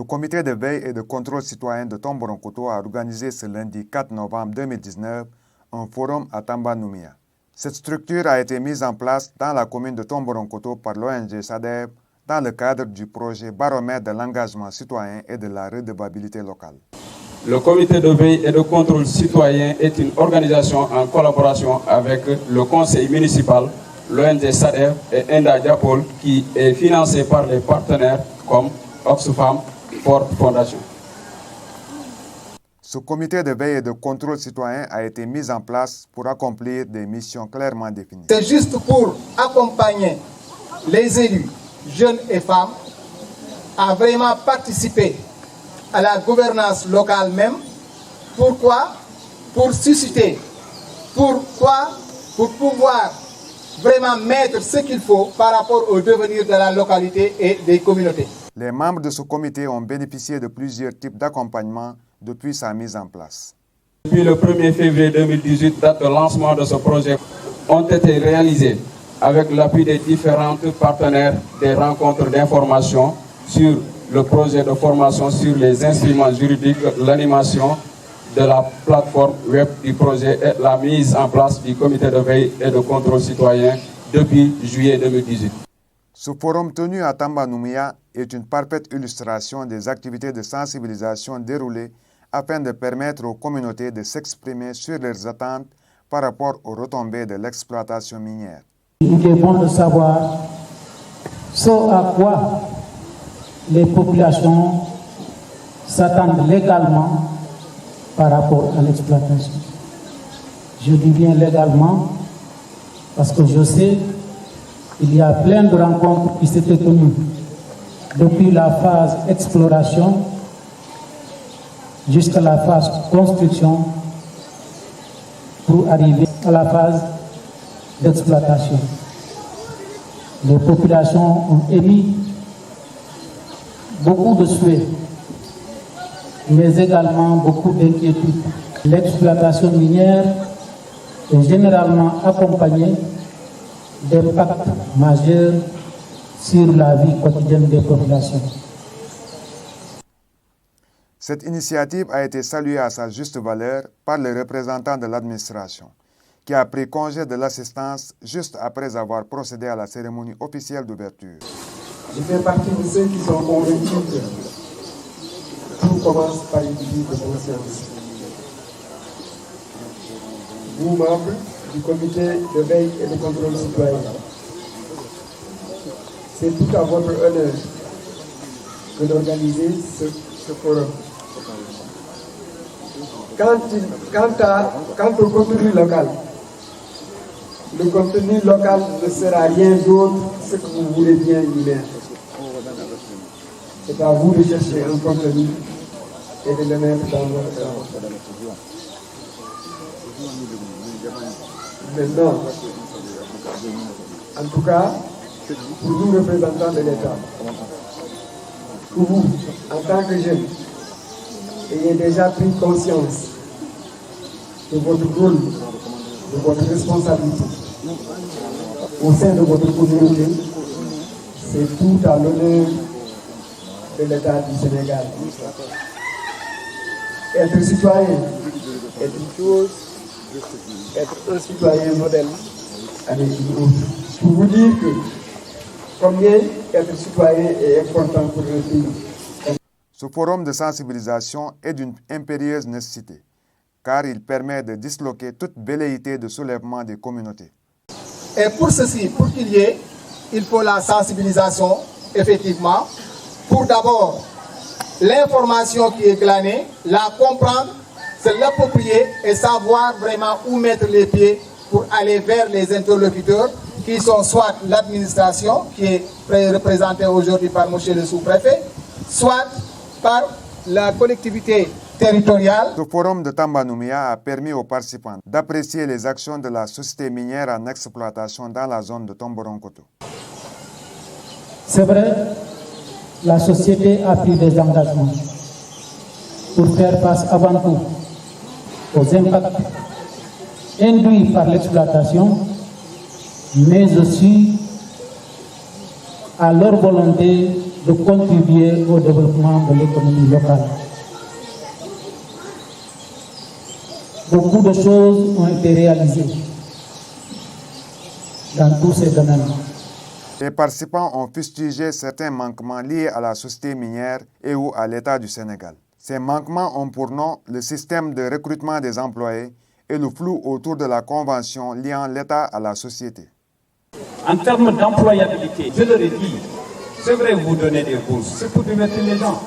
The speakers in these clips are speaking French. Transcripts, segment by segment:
comité de veille et de contrôle citoyen de Tomboronkoto a organisé ce lundi 4 novembre 2019 un forum à Tamba-Noumia. Cette structure a été mise en place dans la commune de Tomboronkoto par l'ONG SADEB dans le cadre du projet Baromètre de l'engagement citoyen et de la redevabilité locale. Le comité de veille et de contrôle citoyen est une organisation en collaboration avec le conseil municipal, l'ONG SADEB et Enda Diapol qui est financé par les partenaires comme Oxfam Ford Foundation. Ce comité de veille et de contrôle citoyen a été mis en place pour accomplir des missions clairement définies. C'est juste pour accompagner les élus, jeunes et femmes, à vraiment participer à la gouvernance locale même. Pourquoi? Pour susciter. Pourquoi? Pour pouvoir vraiment mettre ce qu'il faut par rapport au devenir de la localité et des communautés. Les membres de ce comité ont bénéficié de plusieurs types d'accompagnement depuis sa mise en place. Depuis le 1er février 2018, date de lancement de ce projet, ont été réalisés avec l'appui des différents partenaires des rencontres d'information sur le projet de formation sur les instruments juridiques, l'animation de la plateforme web du projet et la mise en place du comité de veille et de contrôle citoyen depuis juillet 2018. Ce forum tenu à Tamba-Noumia est une parfaite illustration des activités de sensibilisation déroulées afin de permettre aux communautés de s'exprimer sur leurs attentes par rapport aux retombées de l'exploitation minière. Nous devons savoir ce à quoi les populations s'attendent légalement par rapport à l'exploitation. Je dis bien légalement parce que je sais qu'il y a plein de rencontres qui s'étaient tenues depuis la phase exploration jusqu'à la phase construction pour arriver à la phase d'exploitation. Les populations ont émis beaucoup de souhaits, mais également beaucoup d'inquiétudes. L'exploitation minière est généralement accompagnée d'impacts majeurs sur la vie quotidienne des populations. Cette initiative a été saluée à sa juste valeur par les représentants de l'administration, qui a pris congé de l'assistance juste après avoir procédé à la cérémonie officielle d'ouverture. Je fais partie de ceux qui sont convaincus que tout commence par une prise de conscience. Vous, membres du comité de veille et de contrôle citoyen, c'est tout à votre honneur que d'organiser ce forum. Quant au contenu local, le contenu local ne sera rien d'autre que ce que vous voulez bien y mettre. C'est à vous de chercher un contenu et de le mettre dans votre rapport. Maintenant, en tout cas, pour nous représentants de l'État, pour vous, en tant que jeunes, ayez déjà pris conscience de votre rôle, de votre responsabilité au sein de votre communauté. C'est tout à l'honneur de l'État du Sénégal. Être citoyen est une chose, être un citoyen modèle avec une autre. Pour vous dire que combien être citoyen est important pour un pays. Ce forum de sensibilisation est d'une impérieuse nécessité, car il permet de disloquer toute velléité de soulèvement des communautés. Et pour ceci, pour qu'il y ait, il faut la sensibilisation, effectivement, pour d'abord l'information qui est glanée, la comprendre, se l'approprier et savoir vraiment où mettre les pieds pour aller vers les interlocuteurs qui sont soit l'administration, qui est représentée aujourd'hui par M. le sous-préfet, soit par la collectivité territoriale. Ce forum de Tamba-Noumia a permis aux participants d'apprécier les actions de la société minière en exploitation dans la zone de Tomboronkoto. C'est vrai, la société a pris des engagements pour faire face avant tout aux impacts induits par l'exploitation, mais aussi à leur volonté de contribuer au développement de l'économie locale. Beaucoup de choses ont été réalisées dans tous ces domaines. Les participants ont fustigé certains manquements liés à la société minière et ou à l'État du Sénégal. Ces manquements ont pour nom le système de recrutement des employés et le flou autour de la convention liant l'État à la société. En termes d'employabilité, je leur ai dit, c'est vrai, vous donnez des bourses, c'est pour divertir les gens.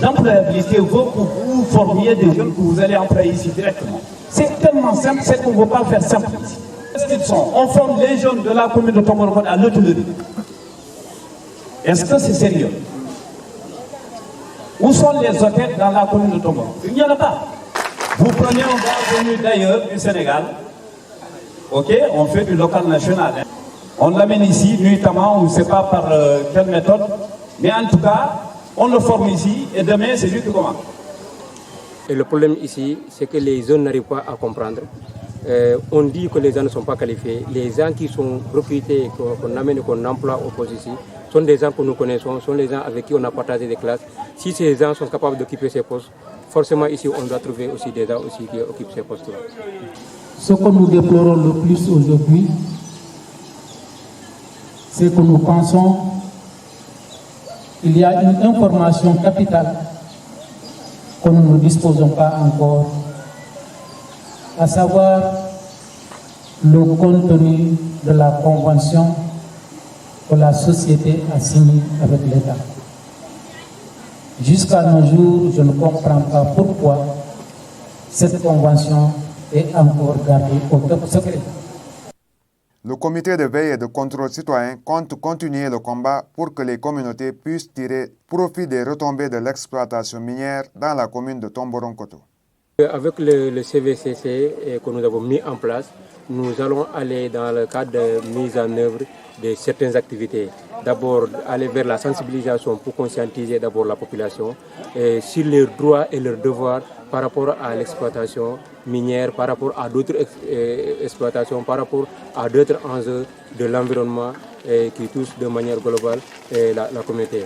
L'employabilité vaut pour vous formiez des jeunes que vous allez employer ici directement. C'est tellement simple, c'est qu'on ne veut pas faire simple ici. Qu'est-ce qu'ils sont? On forme les jeunes de la commune de Tomboronkoto à l'hôtellerie. Est-ce que c'est sérieux? Où sont les hôtels dans la commune de Tomboronkoto? Il n'y en a pas. Vous prenez un gars venu d'ailleurs, du Sénégal, ok, on fait du local national. Hein. On l'amène ici, nuitamment, on ne sait pas par quelle méthode, mais en tout cas, on le forme ici et demain, c'est lui qui commande. Et le problème ici, c'est que les jeunes n'arrivent pas à comprendre. On dit que les gens ne sont pas qualifiés. Les gens qui sont recrutés, qu'on amène et qu'on emploie au poste ici, sont des gens que nous connaissons, sont les gens avec qui on a partagé des classes. Si ces gens sont capables d'occuper ces postes, forcément ici on doit trouver aussi des gens aussi qui occupent ces postes-là. Ce que nous déplorons le plus aujourd'hui, c'est que nous pensons qu'il y a une information capitale que nous ne disposons pas encore, à savoir le contenu de la convention que la société a signée avec l'État. Jusqu'à nos jours, je ne comprends pas pourquoi cette convention est encore gardée au top secret. Le comité de veille et de contrôle citoyen compte continuer le combat pour que les communautés puissent tirer profit des retombées de l'exploitation minière dans la commune de Tomboronkoto. Avec le CVCC que nous avons mis en place, nous allons aller dans le cadre de mise en œuvre de certaines activités. D'abord, aller vers la sensibilisation pour conscientiser d'abord la population sur leurs droits et leurs devoirs par rapport à l'exploitation minière, par rapport à d'autres exploitations, par rapport à d'autres enjeux de l'environnement qui touchent de manière globale la communauté.